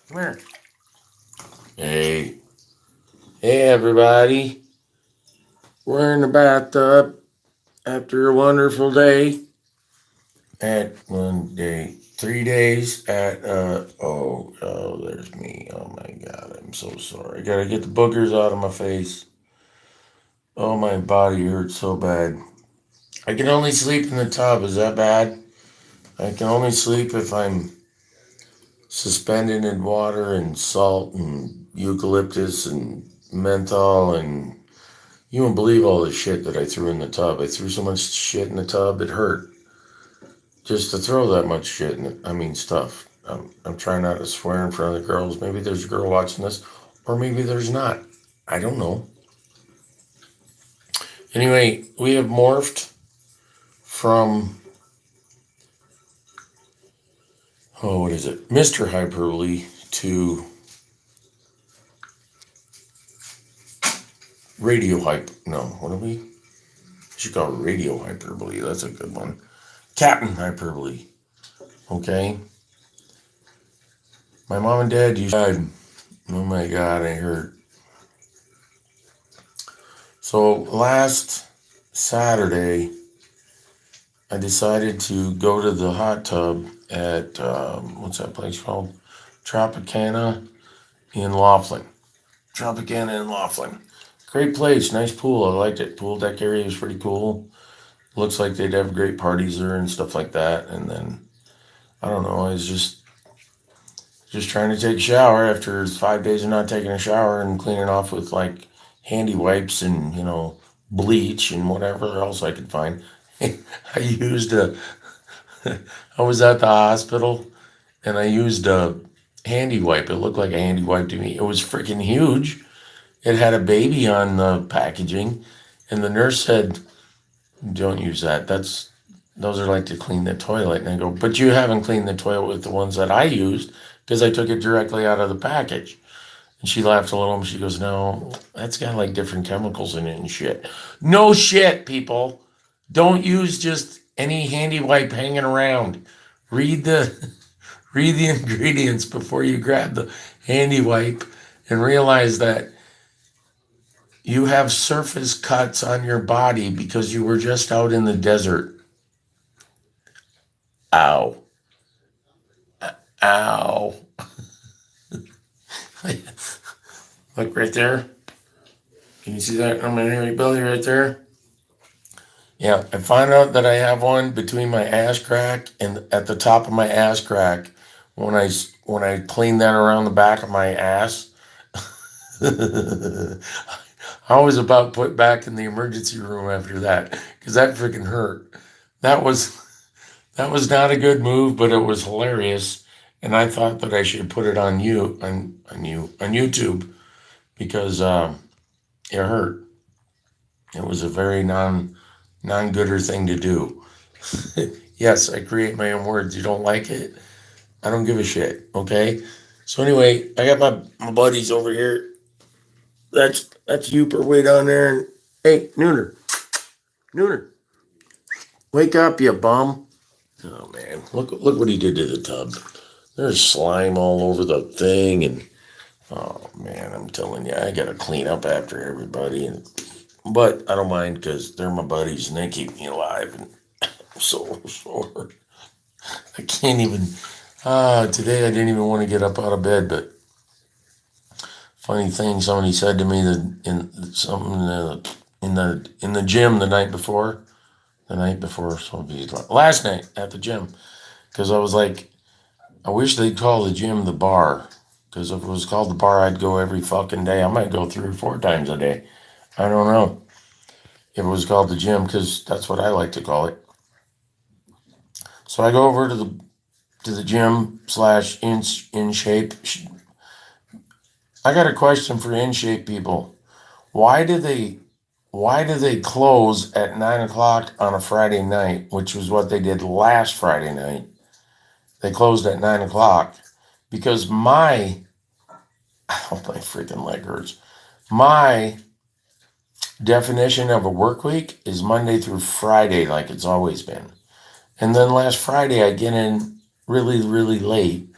Come here. Hey. Hey, everybody. We're in the bathtub after a wonderful day. At 1 day, 3 days at, there's me. Oh my God, I'm so sorry. I gotta get the boogers out of my face. Oh, my body hurts so bad. I can only sleep in the tub. Is that bad? I can only sleep if I'm suspended in water and salt and eucalyptus and menthol and you won't believe all the shit that I threw in the tub. I threw so much shit in the tub, it hurt. Just to throw that much shit in it. I mean, stuff. I'm trying not to swear in front of the girls. Maybe there's a girl watching this, or maybe there's not. I don't know. Anyway, we have morphed from, what is it? Mr. Hyperbole to Radio Hype. No, what are we? We should call it Radio Hyperbole. That's a good one. Captain Hyperbole. Okay. My mom and dad used to. Oh my God, I hurt. So last Saturday, I decided to go to the hot tub at, what's that place called? Tropicana in Laughlin. Tropicana in Laughlin. Great place, nice pool. I liked it. Pool deck area was pretty cool. Looks like they'd have great parties there and stuff like that. And then, I don't know, I was just trying to take a shower after 5 days of not taking a shower and cleaning off with like handy wipes and bleach and whatever else I could find. I used a. I was at the hospital and I used a handy wipe. It looked like a handy wipe to me. It was freaking huge. It had a baby on the packaging, and the nurse said, "Don't use that. Those are like to clean the toilet." And I go, "But you haven't cleaned the toilet with the ones that I used because I took it directly out of the package." And she laughed a little and she goes, "No, that's got like different chemicals in it and shit." No shit, people. Don't use just any handy wipe hanging around. Read the read the ingredients before you grab the handy wipe and realize that you have surface cuts on your body because you were just out in the desert. Ow. Ow. Look right there. Can you see that on my hairy belly right there? Yeah, I found out that I have one between my ass crack and at the top of my ass crack when I clean that around the back of my ass. I was about put back in the emergency room after that because that freaking hurt. That was that was not a good move, but it was hilarious, and I thought that I should put it on YouTube because it hurt. It was a very non-gooder thing to do. Yes, I create my own words. You don't like it? I don't give a shit. Okay. So anyway, I got my buddies over here. That's Youper way down there. Hey, Nooner, wake up, you bum! Oh man, look what he did to the tub. There's slime all over the thing, and oh man, I'm telling you, I gotta clean up after everybody. But I don't mind because they're my buddies and they keep me alive. And I'm so sore. I can't even. Today I didn't even want to get up out of bed, but funny thing, somebody said to me that in the gym the night before, so last night at the gym, because I was like, I wish they'd call the gym the bar, because if it was called the bar, I'd go every fucking day. I might go 3 or 4 times a day. I don't know if it was called the gym, because that's what I like to call it. So I go over to the gym / in shape. I got a question for in shape people. Why do they close at 9 o'clock on a Friday night, which was what they did last Friday night? They closed at 9 o'clock because my freaking leg hurts. My definition of a work week is Monday through Friday, like it's always been. And then last Friday, I get in really, really late.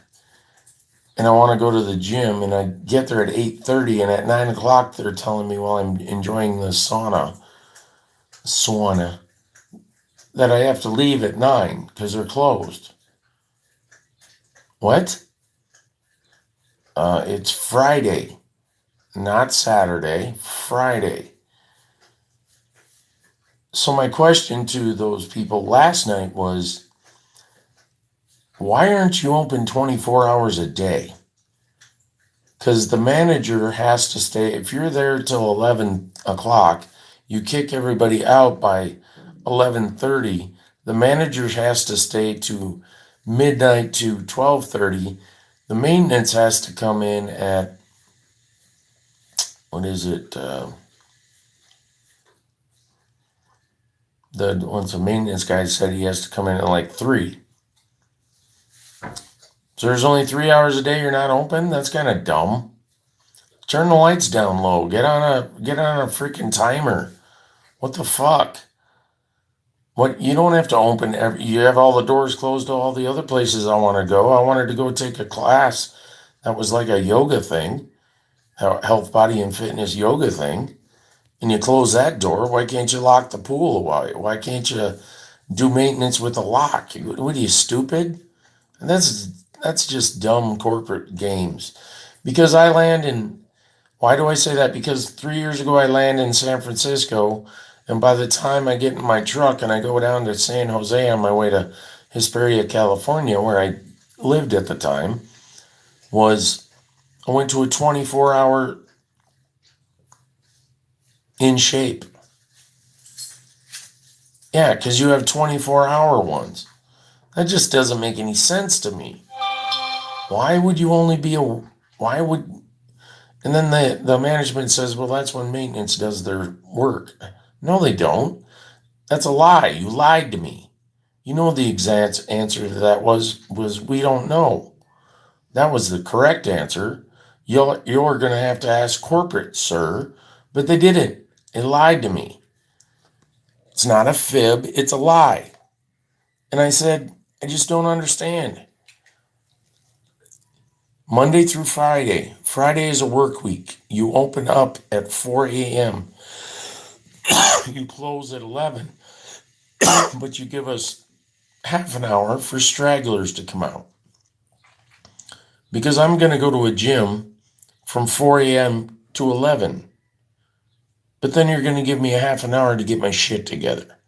and I want to go to the gym, and I get there at 8:30, and at 9 o'clock they're telling me while I'm enjoying the sauna, that I have to leave at 9 because they're closed. What? It's Friday, not Saturday, Friday. So my question to those people last night was, why aren't you open 24 hours a day? Because the manager has to stay. If you're there till 11 o'clock, you kick everybody out by 11:30. The manager has to stay to midnight to 12:30. The maintenance has to come in at, what is it? Once the maintenance guy said he has to come in at like 3. So there's only 3 hours a day you're not open? That's kind of dumb. Turn the lights down low. Get on a freaking timer. What the fuck? What, you don't have to open you have all the doors closed to all the other places I want to go. I wanted to go take a class that was like a yoga thing, health, body, and fitness yoga thing. And you close that door. Why can't you lock the pool? Why can't you do maintenance with a lock? What are you, stupid? And that's just dumb corporate games. Because why do I say that? Because 3 years ago I landed in San Francisco, and by the time I get in my truck and I go down to San Jose on my way to Hesperia, California, where I lived at the time, I went to a 24-hour in shape. Yeah, because you have 24-hour ones. That just doesn't make any sense to me. Why would you only be and then the management says, well, that's when maintenance does their work. No, they don't. That's a lie. You lied to me. You know the exact answer to that was we don't know. That was the correct answer. You're going to have to ask corporate, sir. But they didn't. They lied to me. It's not a fib. It's a lie. And I said, I just don't understand. Monday through Friday. Friday is a work week. You open up at 4 a.m. You close at 11. But you give us half an hour for stragglers to come out. Because I'm going to go to a gym from 4 a.m. to 11. But then you're going to give me a half an hour to get my shit together.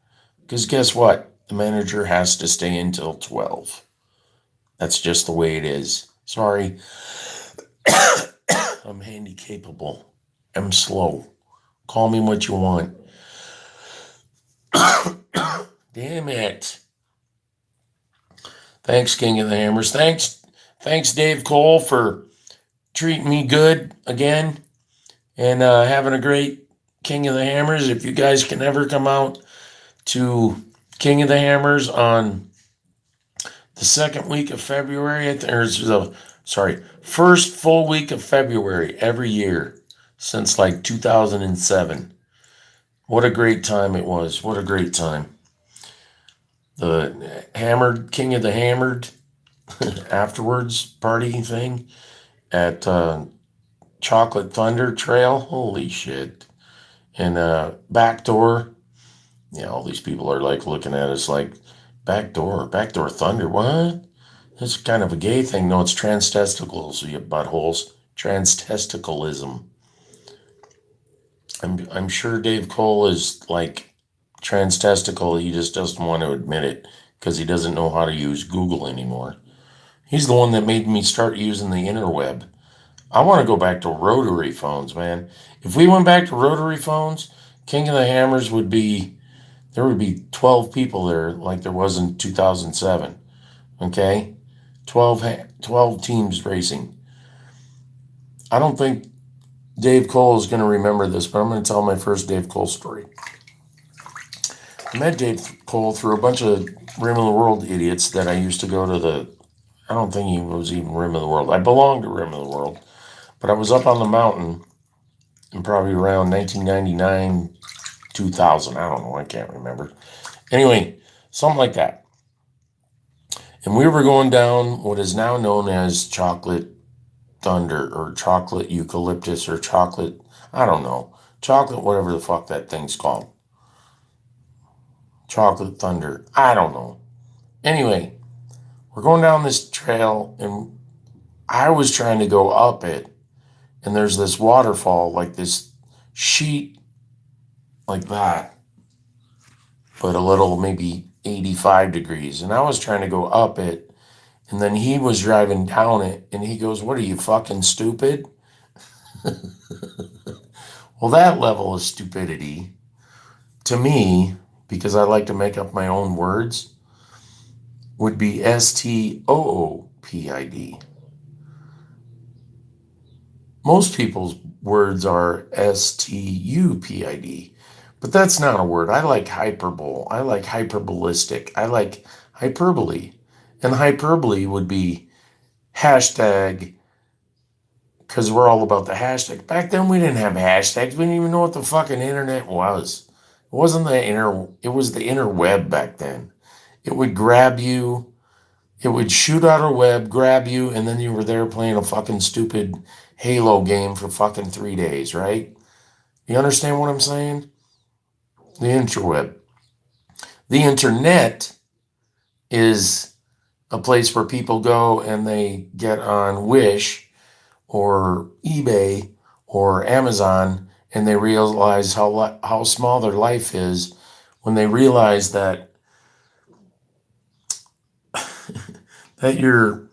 Because guess what? The manager has to stay until 12. That's just the way it is. Sorry. I'm handicapable. I'm slow. Call me what you want. Damn it. Thanks, King of the Hammers. Thanks, Dave Cole, for treating me good again and having a great King of the Hammers. If you guys can ever come out to King of the Hammers on the second week of February, first full week of February every year since like 2007. What a great time it was. What a great time. The Hammered, King of the Hammered afterwards party thing at Chocolate Thunder Trail. Holy shit. And Backdoor. Yeah, all these people are like looking at us like, Backdoor Thunder, what? It's kind of a gay thing. No, it's transtesticles, you buttholes. Transtesticalism. I'm sure Dave Cole is like transtestical. He just doesn't want to admit it because he doesn't know how to use Google anymore. He's the one that made me start using the interweb. I want to go back to rotary phones, man. If we went back to rotary phones, King of the Hammers there would be 12 people there like there was in 2007. Okay? 12 teams racing. I don't think Dave Cole is going to remember this, but I'm going to tell my first Dave Cole story. I met Dave Cole through a bunch of Rim of the World idiots that I used to go to I don't think he was even Rim of the World. I belonged to Rim of the World, but I was up on the mountain in probably around 1999, 2000. I don't know. I can't remember. Anyway, something like that. And we were going down what is now known as Chocolate thunder or chocolate eucalyptus or chocolate, I don't know, chocolate whatever the fuck that thing's called. Chocolate thunder, I don't know. Anyway, we're going down this trail and I was trying to go up it, and there's this waterfall, like this sheet like that, but a little maybe 85 degrees. And I was trying to go up it, and then he was driving down it, and he goes, "What are you, fucking stupid?" Well, that level of stupidity, to me, because I like to make up my own words, would be STOOPID. Most people's words are STUPID, but that's not a word. I like hyperbole. I like hyperbolistic. I like hyperbole. And hyperbole would be hashtag, because we're all about the hashtag. Back then we didn't have hashtags. We didn't even know what the fucking internet was. It wasn't it was the interweb back then. It would grab you. It would shoot out a web, grab you, and then you were there playing a fucking stupid Halo game for fucking 3 days, right? You understand what I'm saying? The interweb. The internet is a place where people go and they get on Wish or eBay or Amazon, and they realize how small their life is when they realize that you're,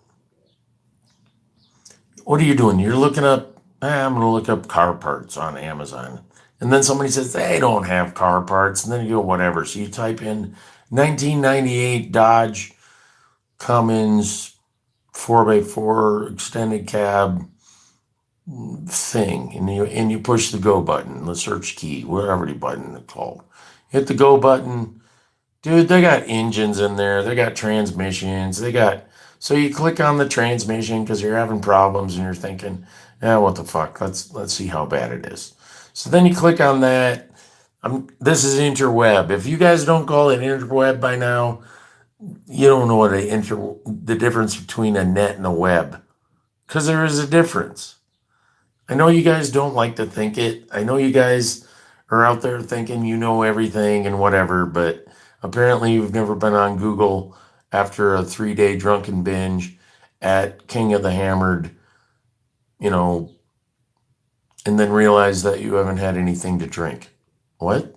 what are you doing? You're looking up, I'm going to look up car parts on Amazon. And then somebody says, they don't have car parts. And then you go, whatever. So you type in 1998 Dodge Cummins 4x4 extended cab thing. And you push the go button, the search key, whatever the button it's called. Hit the go button. Dude, they got engines in there. They got transmissions. So you click on the transmission because you're having problems and you're thinking, what the fuck? Let's see how bad it is. So then you click on that. This is interweb. If you guys don't call it interweb by now, you don't know what the difference between a net and a web, because there is a difference. I know you guys don't like to think it. I know you guys are out there thinking you know everything and whatever, but apparently you've never been on Google after a 3-day drunken binge at King of the Hammered, and then realize that you haven't had anything to drink. What?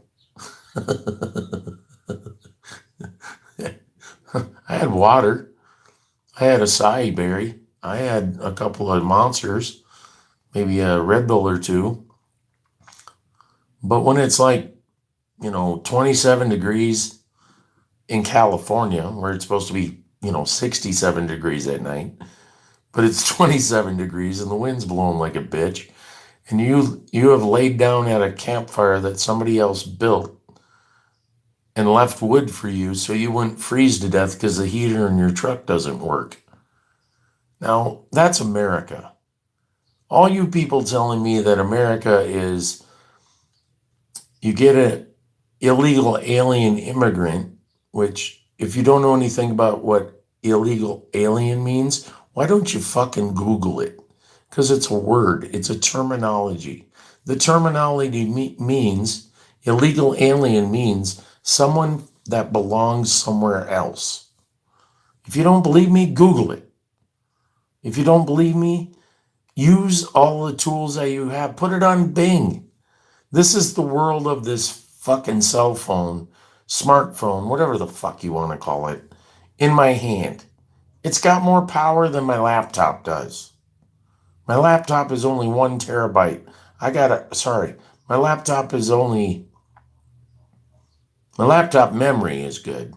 I had water. I had acai berry. I had a couple of monsters, maybe a Red Bull or two. But when it's like, 27 degrees in California, where it's supposed to be, 67 degrees at night, but it's 27 degrees and the wind's blowing like a bitch, and you have laid down at a campfire that somebody else built and left wood for you so you wouldn't freeze to death because the heater in your truck doesn't work. Now, that's America. All you people telling me that America is, you get an illegal alien immigrant, which, if you don't know anything about what illegal alien means, why don't you fucking Google it? Because it's a word. It's a terminology. The terminology means, illegal alien means someone that belongs somewhere else. If you don't believe me, Google it. If you don't believe me, use all the tools that you have. Put it on Bing. This is the world of this fucking cell phone, smartphone, whatever the fuck you want to call it, in my hand. It's got more power than my laptop does. My laptop is only 1 terabyte. My laptop memory is good.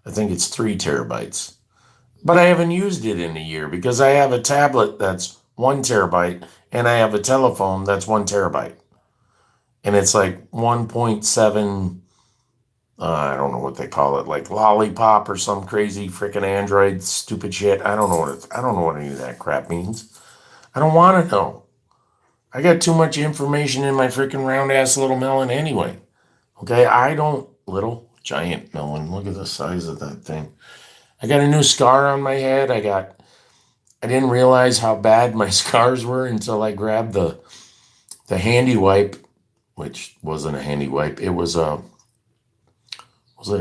I think it's 3 terabytes. But I haven't used it in a year because I have a tablet that's 1 terabyte and I have a telephone that's 1 terabyte. And it's like 1.7, I don't know what they call it, like lollipop or some crazy freaking Android stupid shit. I don't know what any of that crap means. I don't want to know. I got too much information in my freaking round ass little melon anyway. Okay, little giant melon. Look at the size of that thing. I got a new scar on my head. I got I didn't realize how bad my scars were until I grabbed the handy wipe, which wasn't a handy wipe. It was it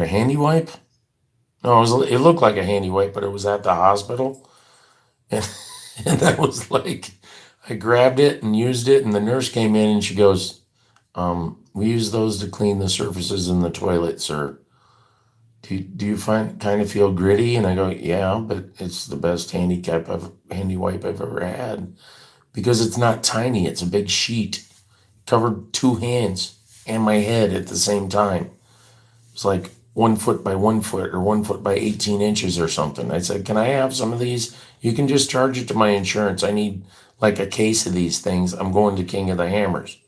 a handy wipe? No, it looked like a handy wipe, but it was at the hospital. And, and I was like, I grabbed it and used it, and the nurse came in and she goes, we use those to clean the surfaces in the toilet, sir. Do you kind of feel gritty? And I go, yeah, but it's the best handy wipe I've ever had because it's not tiny. It's a big sheet, covered 2 hands and my head at the same time. It's like 1 foot by 1 foot or 1 foot by 18 inches or something. I said, can I have some of these? You can just charge it to my insurance. I need like a case of these things. I'm going to King of the Hammers.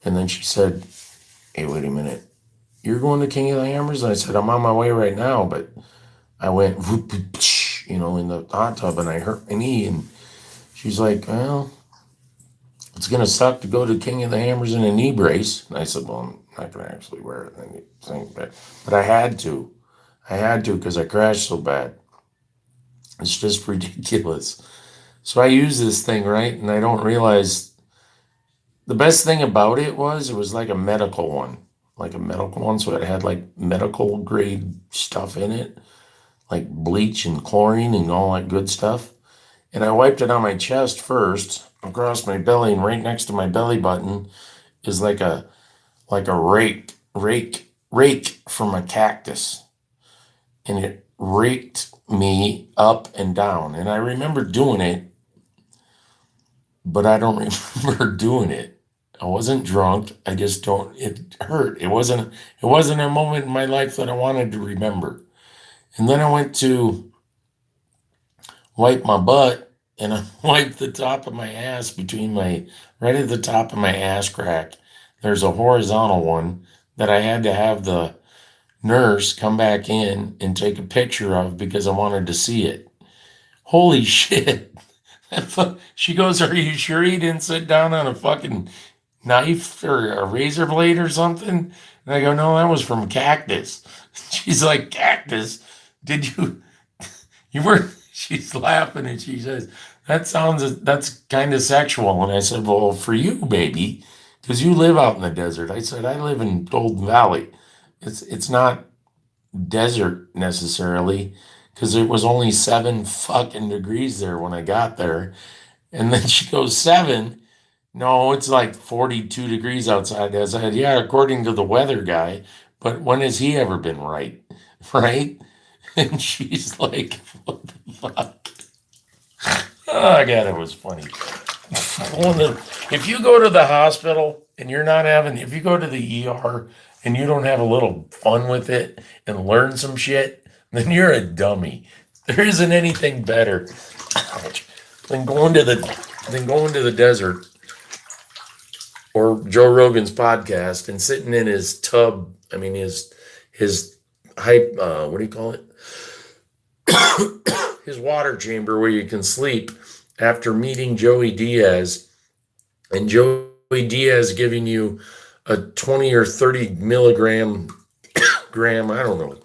And then she said, hey, wait a minute. You're going to King of the Hammers? And I said, I'm on my way right now. But I went, in the hot tub and I hurt my knee. And she's like, well, it's going to suck to go to King of the Hammers in a knee brace. And I said, well, I'm not going to actually wear anything. But I had to. I had to because I crashed so bad. It's just ridiculous. So I use this thing, right? And I don't realize the best thing about it was like a medical one. So it had like medical grade stuff in it, like bleach and chlorine and all that good stuff. And I wiped it on my chest first, across my belly, and right next to my belly button is like a rake from a cactus. And it raked me up and down. And I remember doing it, but I don't remember doing it. I wasn't drunk. I just don't, it hurt. It wasn't a moment in my life that I wanted to remember. And then I went to wipe my butt and I wiped the top of my ass right at the top of my ass crack. There's a horizontal one that I had to have the nurse come back in and take a picture of because I wanted to see it. Holy shit. She goes, are you sure you didn't sit down on a fucking knife or a razor blade or something? And I go, no, that was from cactus. She's like, cactus? You were, she's laughing and she says, that's kind of sexual. And I said, well, for you, baby, because you live out in the desert. I said, I live in Golden Valley. It's not desert necessarily because it was only 7 fucking degrees there when I got there. And then she goes, 7? No, it's like 42 degrees outside. I said, yeah, according to the weather guy, but when has he ever been right? Right? And she's like, what the fuck? Oh, God, it was funny. If you go to the hospital and if you go to the ER and you don't have a little fun with it and learn some shit, then you're a dummy. There isn't anything better than going to the desert or Joe Rogan's podcast and sitting in his tub. I mean, his hype, what do you call it? His water chamber where you can sleep after meeting Joey Diaz, and Joey Diaz giving you a 20 or 30 milligram, I don't know.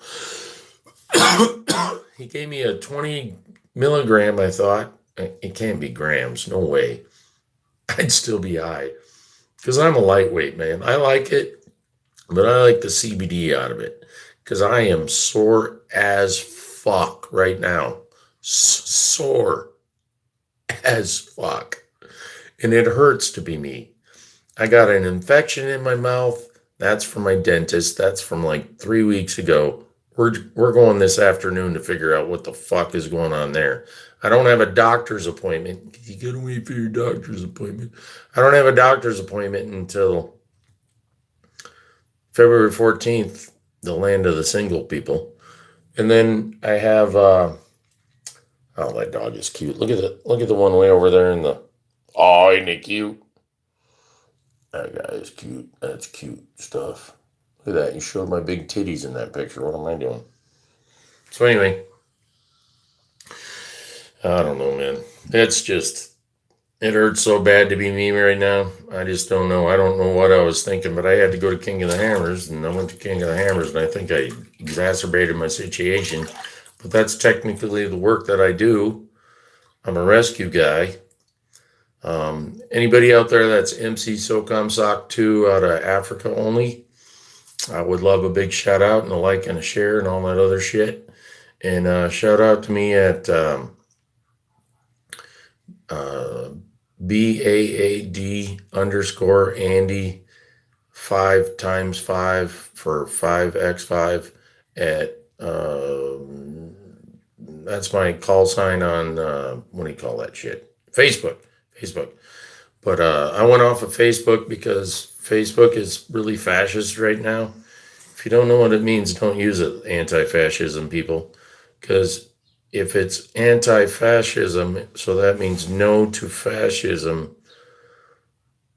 He gave me a 20 milligram, I thought. It can't be grams, no way. I'd still be high. Because I'm a lightweight, man. I like it, but I like the CBD out of it. Because I am sore as fuck right now. Sore as fuck. And it hurts to be me. I got an infection in my mouth. That's from my dentist. That's from like 3 weeks ago. We're going this afternoon to figure out what the fuck is going on there. I don't have a doctor's appointment. You gotta wait for your doctor's appointment. I don't have a doctor's appointment until February 14th, the land of the single people. And then I have oh, that dog is cute. Look at the one way over there in the, oh, isn't it cute? That guy is cute. That's cute stuff. Look at that. You showed my big titties in that picture. What am I doing? So anyway, I don't know, man. It hurts so bad to be me right now. I just don't know. I don't know what I was thinking, but I had to go to King of the Hammers, and I went to King of the Hammers, and I think I exacerbated my situation. But that's technically the work that I do. I'm a rescue guy. Anybody out there that's MC SOCOM SOC 2 out of Africa only, I would love a big shout out and a like and a share and all that other shit. And shout out to me at BAAD underscore Andy 5 times 5 for 5x5 at that's my call sign on what do you call that shit? Facebook. But I went off of Facebook because Facebook is really fascist right now. If you don't know what it means, don't use it, anti-fascism people. Because if it's anti-fascism, so that means no to fascism,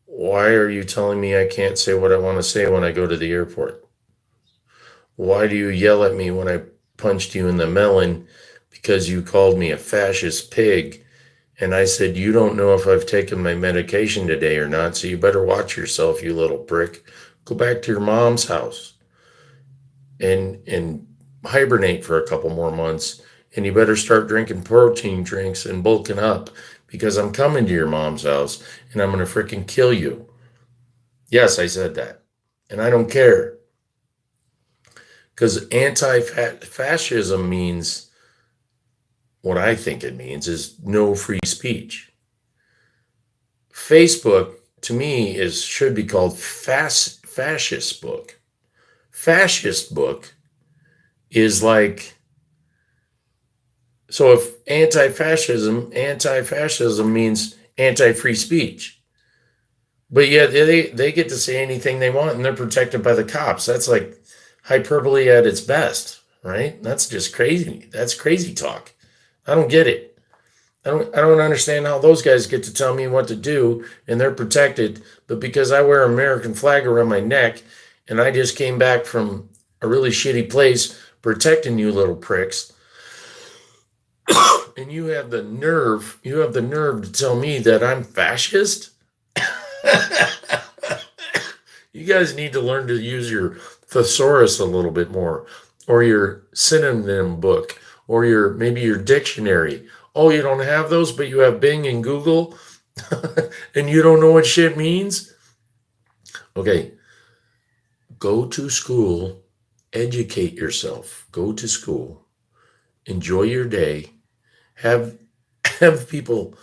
why are you telling me I can't say what I want to say when I go to the airport? Why do you yell at me when I punched you in the melon because you called me a fascist pig? And I said, you don't know if I've taken my medication today or not, so you better watch yourself, you little prick. Go back to your mom's house and hibernate for a couple more months. And you better start drinking protein drinks and bulking up because I'm coming to your mom's house and I'm going to freaking kill you. Yes, I said that. And I don't care. Because anti-fascism means, what I think it means is no free speech. Facebook, to me, should be called fascist book. Fascist book is like, so if anti-fascism means anti-free speech. But yet they get to say anything they want and they're protected by the cops. That's like hyperbole at its best, right? That's just crazy. That's crazy talk. I don't get it. I don't understand how those guys get to tell me what to do and they're protected, but because I wear an American flag around my neck and I just came back from a really shitty place protecting you little pricks, and you have the nerve to tell me that I'm fascist? You guys need to learn to use your thesaurus a little bit more, or your synonym book, or maybe your dictionary. Oh, you don't have those, but you have Bing and Google, and you don't know what shit means? Okay, go to school, educate yourself, go to school, enjoy your day, have people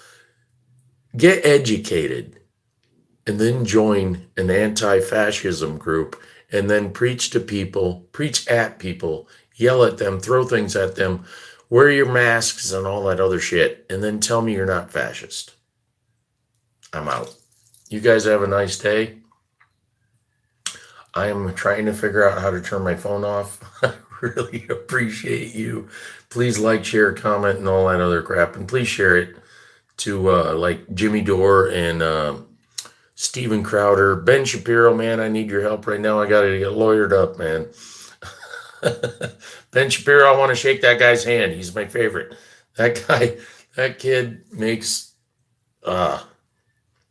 get educated, and then join an anti-fascism group, and then preach at people, yell at them, throw things at them, wear your masks and all that other shit, and then tell me you're not fascist. I'm out. You guys have a nice day. I am trying to figure out how to turn my phone off. I really appreciate you. Please like, share, comment, and all that other crap. And please share it to like Jimmy Dore and Steven Crowder. Ben Shapiro, man, I need your help right now. I got to get lawyered up, man. Ben Shapiro, I want to shake that guy's hand. He's my favorite. That kid makes that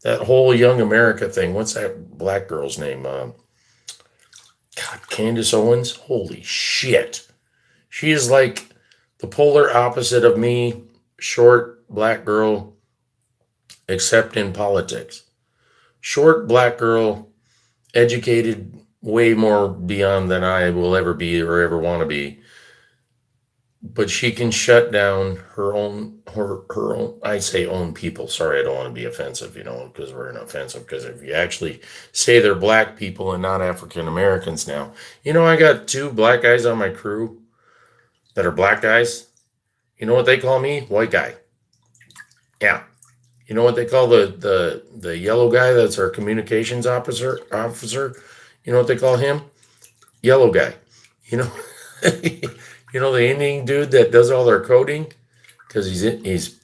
whole Young America thing. What's that black girl's name? God, Candace Owens. Holy shit. She is like the polar opposite of me, short black girl, except in politics. Short black girl, educated way more beyond than I will ever be or ever want to be. But she can shut down her own, I say own people. Sorry, I don't want to be offensive, because we're inoffensive. Because if you actually say they're black people and not African Americans now, I got 2 black guys on my crew that are black guys. You know what they call me? White guy. Yeah. You know what they call the yellow guy that's our communications officer? You know what they call him? Yellow guy. The Indian dude that does all their coding, because he's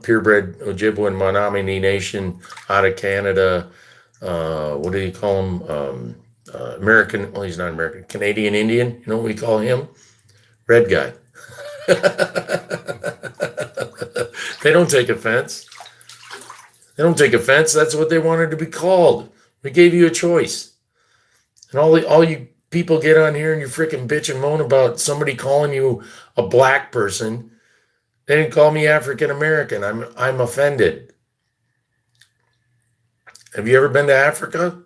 purebred Ojibwe and Menominee Nation out of Canada. What do you call him? American. Well, he's not American. Canadian Indian. You know what we call him? Red guy. They don't take offense. That's what they wanted to be called. We gave you a choice. And all you people get on here and you freaking bitch and moan about somebody calling you a black person They didn't call me African American. I'm offended. Have you ever been to Africa?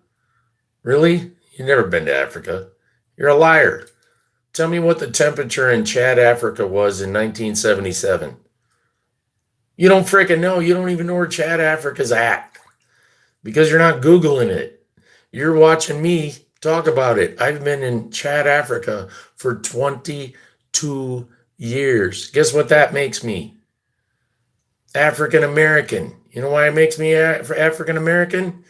Really? You've never been to Africa. You're a liar. Tell me what the temperature in Chad, Africa was in 1977. You don't freaking know. You don't even know where Chad, Africa's at because you're not Googling it. You're watching me talk about it. I've been in Chad, Africa for 22 years. Guess what that makes me? African American. You know why it makes me African American?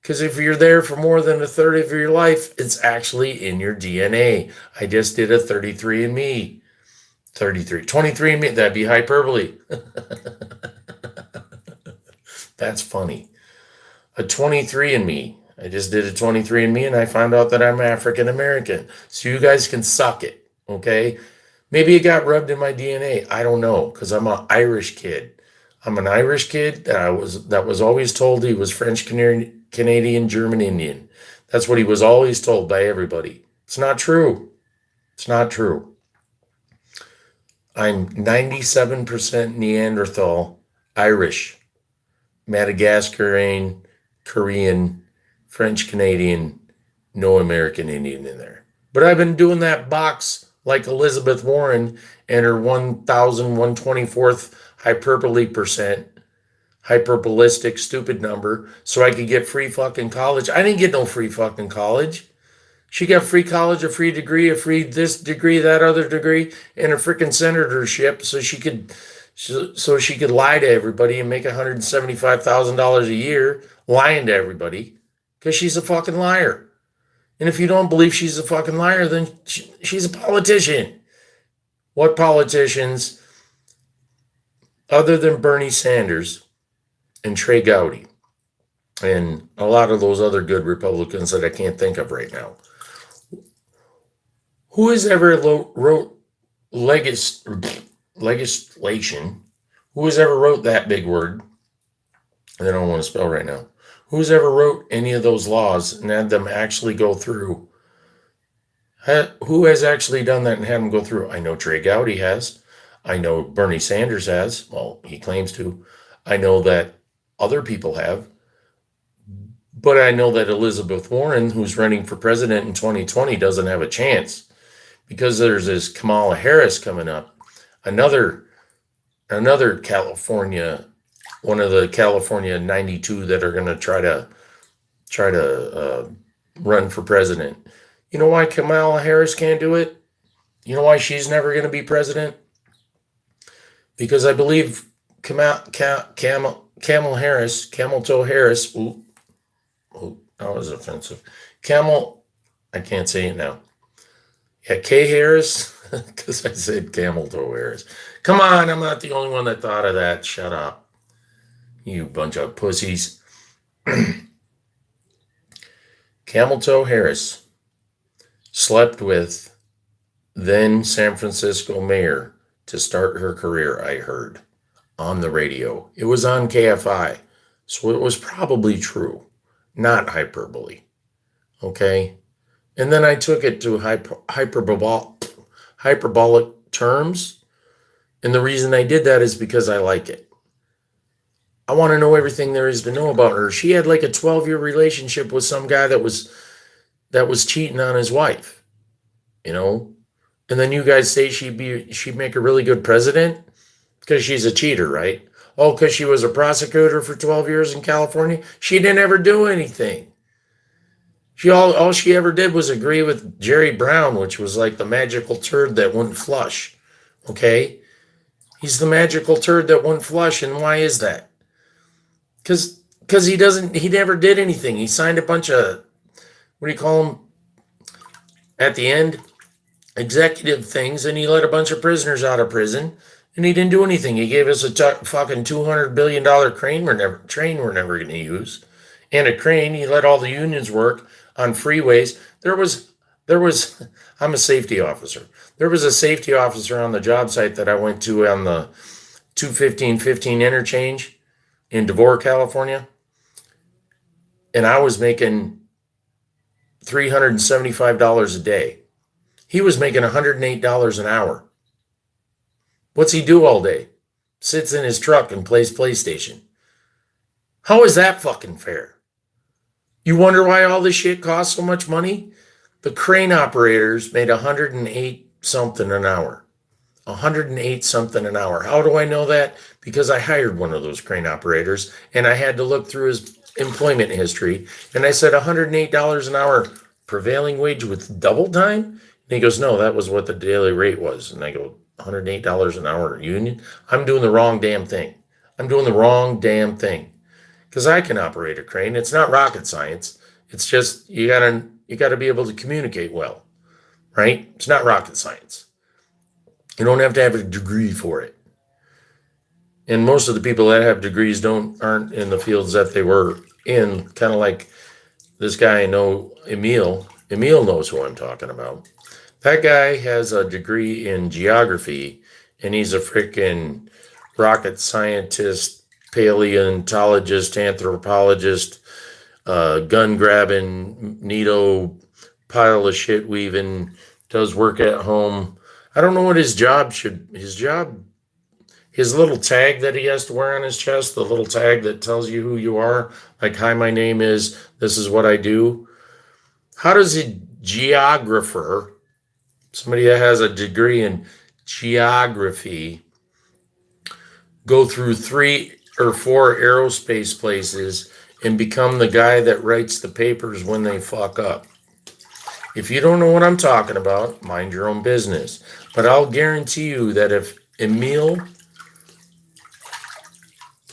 Because if you're there for more than a third of your life, it's actually in your DNA. I just did a 33andMe. 23andMe, that'd be hyperbole. That's funny. A 23andMe. I just did a 23andMe and I found out that I'm African American. So you guys can suck it, okay? Maybe it got rubbed in my DNA. I don't know, because I'm an Irish kid. I'm an Irish kid that was always told he was French Canadian, German Indian. That's what he was always told by everybody. It's not true. It's not true. I'm 97% Neanderthal, Irish, Madagascarian, Korean, French Canadian, no American Indian in there. But I've been doing that box like Elizabeth Warren and her 1,124th hyperbole percent, hyperbolistic stupid number, so I could get free fucking college. I didn't get no free fucking college. She got free college, a free degree, a free this degree, that other degree, and a freaking senatorship, so she could lie to everybody and make $175,000 a year lying to everybody because she's a fucking liar. And if you don't believe she's a fucking liar, then she's a politician. What politicians, other than Bernie Sanders and Trey Gowdy and a lot of those other good Republicans that I can't think of right now, who has ever wrote legislation? Who has ever wrote that big word that I don't want to spell right now? Who's ever wrote any of those laws and had them actually go through? Who has actually done that and had them go through? I know Trey Gowdy has. I know Bernie Sanders has. Well, he claims to. I know that other people have. But I know that Elizabeth Warren, who's running for president in 2020, doesn't have a chance because there's this Kamala Harris coming up. Another California, one of the California 92 that are going to try to run for president. You know why Kamala Harris can't do it? You know why she's never going to be president? Because I believe Camel Harris, Camel Toe Harris. Ooh, that was offensive. I can't say it now. Yeah, K Harris, because I said Camel Toe Harris. Come on, I'm not the only one that thought of that. Shut up. You bunch of pussies. Camel Toe Harris slept with then San Francisco mayor to start her career, I heard, on the radio. It was on KFI, so it was probably true, not hyperbole. Okay? And then I took it to hyperbolic terms, and the reason I did that is because I like it. I want to know everything there is to know about her. She had like a 12-year relationship with some guy that was cheating on his wife, you know? And then you guys say she'd make a really good president because she's a cheater, right? Oh, because she was a prosecutor for 12 years in California? She didn't ever do anything. All she ever did was agree with Jerry Brown, which was like the magical turd that wouldn't flush, okay? He's the magical turd that wouldn't flush, and why is that? Because he never did anything. He signed a bunch of, what do you call them, at the end, executive things, and he let a bunch of prisoners out of prison, and he didn't do anything. He gave us a fucking $200 billion train we're never going to use, and a crane. He let all the unions work on freeways. There was, I'm a safety officer. There was a safety officer on the job site that I went to on the 215-15 interchange in Devore, California, and I was making $375 a day. He was making $108 an hour. What's he do all day? sits in his truck and plays PlayStation. How is that fucking fair? You wonder why all this shit costs so much money? The crane operators made 108 something an hour. 108 something an hour. How do I know that? Because I hired one of those crane operators and I had to look through his employment history and I said $108 an hour prevailing wage with double time? And he goes, no, that was what the daily rate was. And I go, $108 an hour union? I'm doing the wrong damn thing. I'm doing the wrong damn thing. Because I can operate a crane. It's not rocket science. It's just you gotta be able to communicate well, right? It's not rocket science. You don't have to have a degree for it. And most of the people that have degrees aren't in the fields that they were in. Kind of like this guy I know, Emil. Emil knows who I'm talking about. That guy has a degree in geography, and he's a freaking rocket scientist, paleontologist, anthropologist, gun grabbing, neato, pile of shit weaving, does work at home. I don't know what his little tag that he has to wear on his chest, the little tag that tells you who you are, like, hi, my name is, this is what I do. How does a geographer, somebody that has a degree in geography, go through 3 or 4 aerospace places and become the guy that writes the papers when they fuck up? If you don't know what I'm talking about, mind your own business. But I'll guarantee you that if Emil,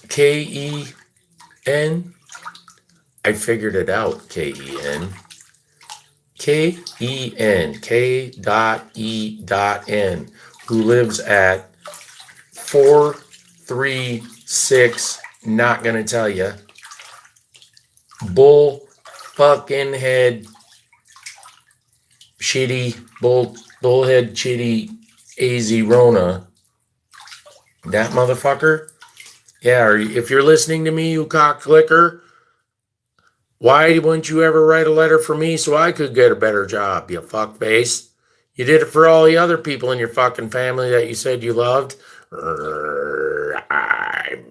K-E-N, I figured it out, K-E-N, K-E-N, K.E.N, who lives at 436, not gonna tell you, bull fucking head shitty bullhead chitty AZ Rona, that motherfucker. Yeah, if you're listening to me, you cock clicker, why wouldn't you ever write a letter for me so I could get a better job, you fuckface? You did it for all the other people in your fucking family that you said you loved. I'm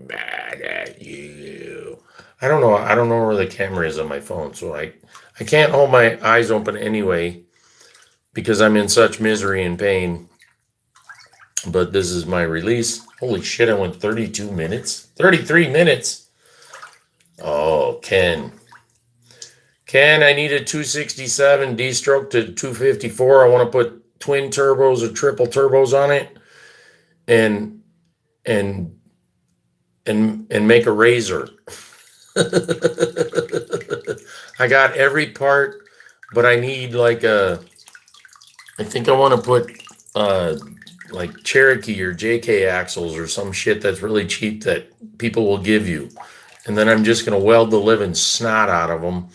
mad at you. I don't know where the camera is on my phone, so I can't hold my eyes open anyway because I'm in such misery and pain. But this is my release. Holy shit, I went 32 minutes. 33 minutes. Oh, Ken, I need a 267 D-stroke to 254. I want to put twin turbos or triple turbos on it and make a razor. I got every part, but I need I think I want to put like Cherokee or JK axles or some shit that's really cheap that people will give you. And then I'm just going to weld the living snot out of them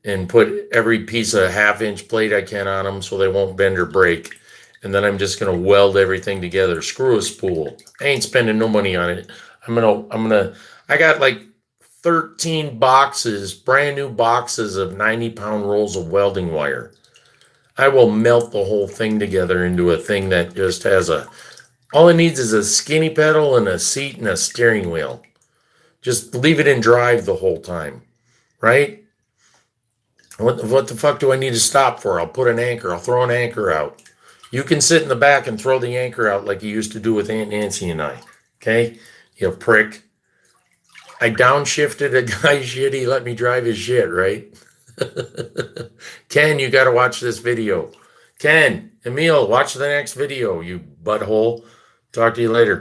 and put every piece of half-inch plate I can on them so they won't bend or break. And then I'm just going to weld everything together. Screw a spool. I ain't spending no money on it. I got like 13 boxes, brand new boxes of 90-pound rolls of welding wire. I will melt the whole thing together into a thing that just has all it needs is a skinny pedal and a seat and a steering wheel. Just leave it in drive the whole time, right? What the fuck do I need to stop for? I'll put an anchor. I'll throw an anchor out. You can sit in the back and throw the anchor out like you used to do with Aunt Nancy and I. Okay? You prick. I downshifted a guy's shit. He let me drive his shit, right? Ken, you got to watch this video. Ken, Emil, watch the next video, you butthole. Talk to you later.